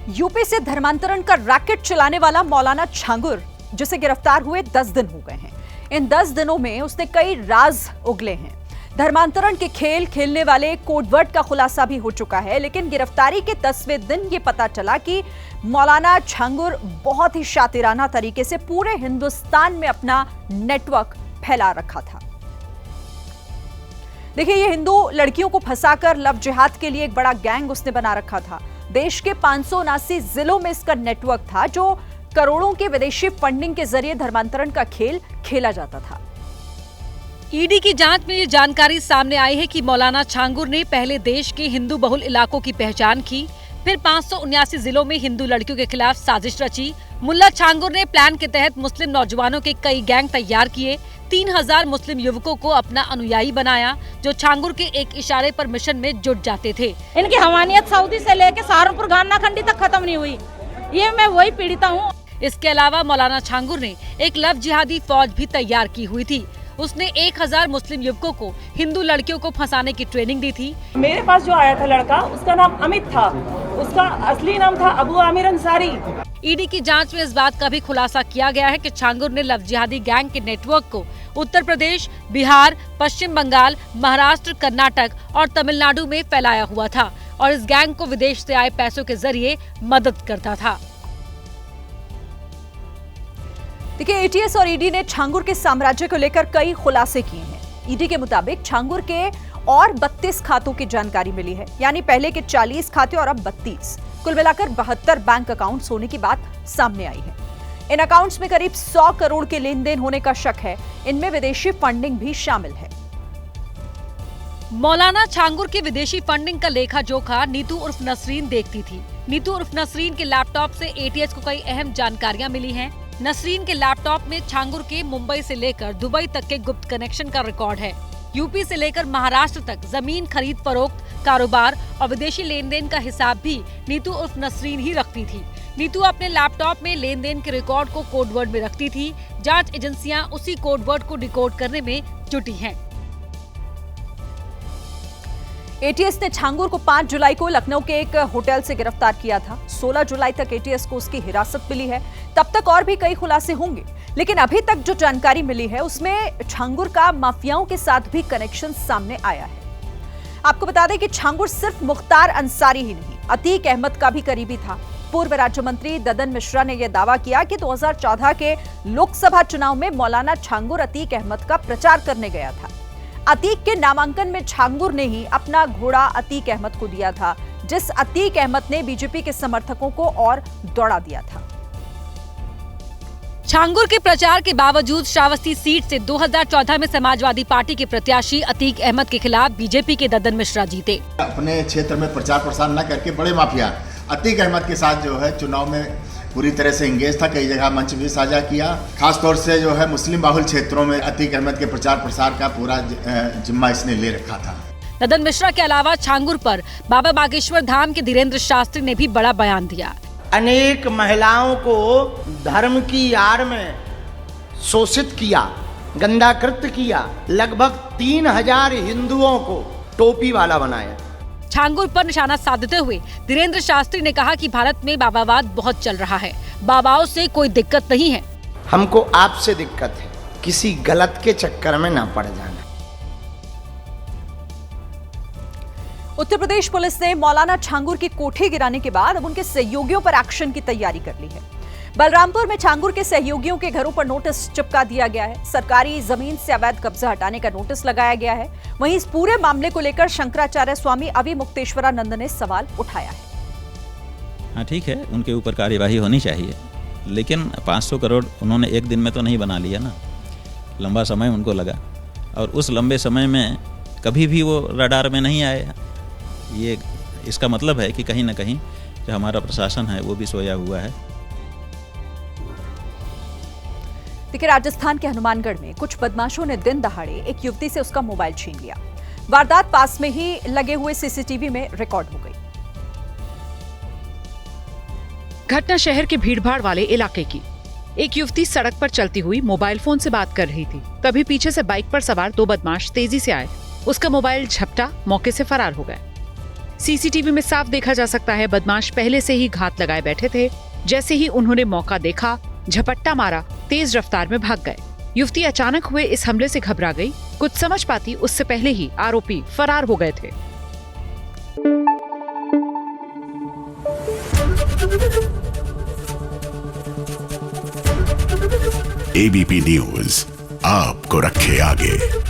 UP से धर्मांतरण का रैकेट चलाने वाला मौलाना छांगुर, जिसे गिरफ्तार हुए 10 दिन हो गए हैं। इन 10 दिनों में उसने कई राज उगले हैं। धर्मांतरण के खेल खेलने वाले कोडवर्ड का खुलासा भी हो चुका है, लेकिन गिरफ्तारी के 10वें दिन ये पता चला कि मौलाना छांगुर बहुत ही शातिराना तरीके से पूरे हिंदुस्तान में अपना नेटवर्क फैला रखा था। देखिए, ये हिंदू लड़कियों को फंसाकर लव जिहाद के लिए एक बड़ा गैंग उसने बना रखा था। देश के 579 जिलों में इसका नेटवर्क था, जो करोड़ों के विदेशी फंडिंग के जरिए धर्मांतरण का खेल खेला जाता था। ईडी की जांच में ये जानकारी सामने आई है कि मौलाना छांगुर ने पहले देश के हिंदू बहुल इलाकों की पहचान की, फिर 579 जिलों में हिंदू लड़कियों के खिलाफ साजिश रची। मुल्ला छांगुर ने प्लान के तहत मुस्लिम नौजवानों के कई गैंग तैयार किए। 3000 मुस्लिम युवकों को अपना अनुयायी बनाया, जो छांगुर के एक इशारे पर मिशन में जुट जाते थे। इनकी हवानियत सऊदी से लेकर सहारनपुर गान्ना खंडी तक खत्म नहीं हुई। ये मैं वही पीड़िता हूँ। इसके अलावा मौलाना छांगुर ने एक लव जिहादी फौज भी तैयार की हुई थी। उसने 1000 मुस्लिम युवकों को हिंदू लड़कियों को फंसाने की ट्रेनिंग दी थी। मेरे पास जो आया था लड़का, उसका नाम अमित था, उसका असली नाम था अबू आमिर अंसारी। ईडी की जांच में इस बात का भी खुलासा किया गया है कि छांगुर ने लव जिहादी गैंग के नेटवर्क को उत्तर प्रदेश, बिहार, पश्चिम बंगाल, महाराष्ट्र, कर्नाटक और तमिलनाडु में फैलाया हुआ था और इस गैंग को विदेश से आए पैसों के जरिए मदद करता था। देखिए, एटीएस और ईडी ने छांगुर के साम्राज्य को लेकर कई खुलासे किए हैं। ईडी के मुताबिक छांगुर के और 32 खातों की जानकारी मिली है, यानी पहले के 40 खाते और अब 32, कुल मिलाकर 72 बैंक अकाउंट्स होने की बात सामने आई है। इन अकाउंट्स में करीब 100 करोड़ के लेन देन होने का शक है। इनमें विदेशी फंडिंग भी शामिल है। मौलाना छांगुर की विदेशी फंडिंग का लेखा जोखा नीतू उर्फ नसरीन देखती थी। नीतू उर्फ नसरीन के लैपटॉप से एटीएस को कई अहम जानकारियां मिली हैं। नसरीन के लैपटॉप में छांगुर के मुंबई से लेकर दुबई तक के गुप्त कनेक्शन का रिकॉर्ड है। यूपी से लेकर महाराष्ट्र तक जमीन खरीद फरोख्त, कारोबार और विदेशी लेन देन का हिसाब भी नीतू उर्फ नसरीन ही रखती थी। नीतू अपने लैपटॉप में लेन देन के रिकॉर्ड को कोडवर्ड में रखती थी। जांच एजेंसियां उसी कोडवर्ड को डिकोड करने में जुटी हैं। एटीएस ने छांगुर को 5 जुलाई को लखनऊ के एक होटल से गिरफ्तार किया था। 16 जुलाई तक एटीएस को उसकी हिरासत मिली है। तब तक और भी कई खुलासे होंगे, लेकिन अभी तक जो जानकारी मिली है उसमें छांगुर का माफियाओं के साथ भी कनेक्शन सामने आया है। आपको बता दें कि छांगुर सिर्फ मुख्तार अंसारी ही नहीं, अतीक अहमद का भी करीबी था। पूर्व राज्य मंत्री ददन मिश्रा ने यह दावा किया कि 2014 के लोकसभा चुनाव में मौलाना छांगुर अतीक अहमद का प्रचार करने गया था। अतीक के नामांकन में छांगुर ने ही अपना घोड़ा अतीक अहमद को दिया था, जिस अतीक अहमद ने बीजेपी के समर्थकों को और दौड़ा दिया था। छांगुर के प्रचार के बावजूद श्रावस्ती सीट से 2014 में समाजवादी पार्टी के प्रत्याशी अतीक अहमद के खिलाफ बीजेपी के ददन मिश्रा जीते। अपने क्षेत्र में प्रचार प्रसार न करके बड़े माफिया अतीक अहमद के साथ जो है चुनाव में पूरी तरह से इंगेज था। कई जगह मंच भी साझा किया। खास तौर से जो है मुस्लिम बाहुल क्षेत्रों में अतीक अहमद के प्रचार प्रसार का पूरा जिम्मा इसने ले रखा था। ददन मिश्रा के अलावा छांगुर पर बाबा बागेश्वर धाम के धीरेन्द्र शास्त्री ने भी बड़ा बयान दिया। अनेक महिलाओं को धर्म की आड़ में शोषित किया, गंदा कृत्य किया। लगभग 3000 हिंदुओं को टोपी वाला बनाया। छांगुर पर निशाना साधते हुए धीरेन्द्र शास्त्री ने कहा कि भारत में बाबावाद बहुत चल रहा है, बाबाओं से कोई दिक्कत नहीं है। हमको आपसे दिक्कत है, किसी गलत के चक्कर में ना पड़ जाना। उत्तर प्रदेश पुलिस ने मौलाना छांगुर की कोठी गिराने के बाद अब उनके सहयोगियों पर एक्शन की तैयारी कर ली है। बलरामपुर में छांगुर के सहयोगियों के घरों पर नोटिस चिपका दिया गया है। सरकारी जमीन से अवैध कब्जा हटाने का नोटिस लगाया गया है। वहीं इस पूरे मामले को लेकर शंकराचार्य स्वामी अवि मुक्तेश्वरानंद ने सवाल उठाया है। हाँ, ठीक है, उनके ऊपर कार्यवाही होनी चाहिए, लेकिन 500 करोड़ उन्होंने एक दिन में तो नहीं बना लिया ना। लंबा समय उनको लगा और उस लंबे समय में कभी भी वो रडार में नहीं आए। ये इसका मतलब है कि कहीं ना कहीं जो हमारा प्रशासन है वो भी सोया हुआ है। देखिए, राजस्थान के हनुमानगढ़ में कुछ बदमाशों ने दिन दहाड़े एक युवती से उसका मोबाइल छीन लिया। वारदात पास में ही लगे हुए सीसीटीवी में रिकॉर्ड हो गई। घटना शहर के भीड़भाड़ वाले इलाके की। एक युवती सड़क पर चलती हुई मोबाइल फोन से बात कर रही थी। तभी पीछे से बाइक पर सवार 2 बदमाश तेजी से आए। उसका मोबाइल झपटा, मौके से फरार हो गए। सीसीटीवी में साफ देखा जा सकता है बदमाश पहले से ही घात लगाए बैठे थे। जैसे ही उन्होंने मौका देखा, झपट्टा मारा, तेज रफ्तार में भाग गए। युवती अचानक हुए इस हमले से घबरा गई। कुछ समझ पाती उससे पहले ही आरोपी फरार हो गए थे। एबीपी न्यूज आपको रखे आगे।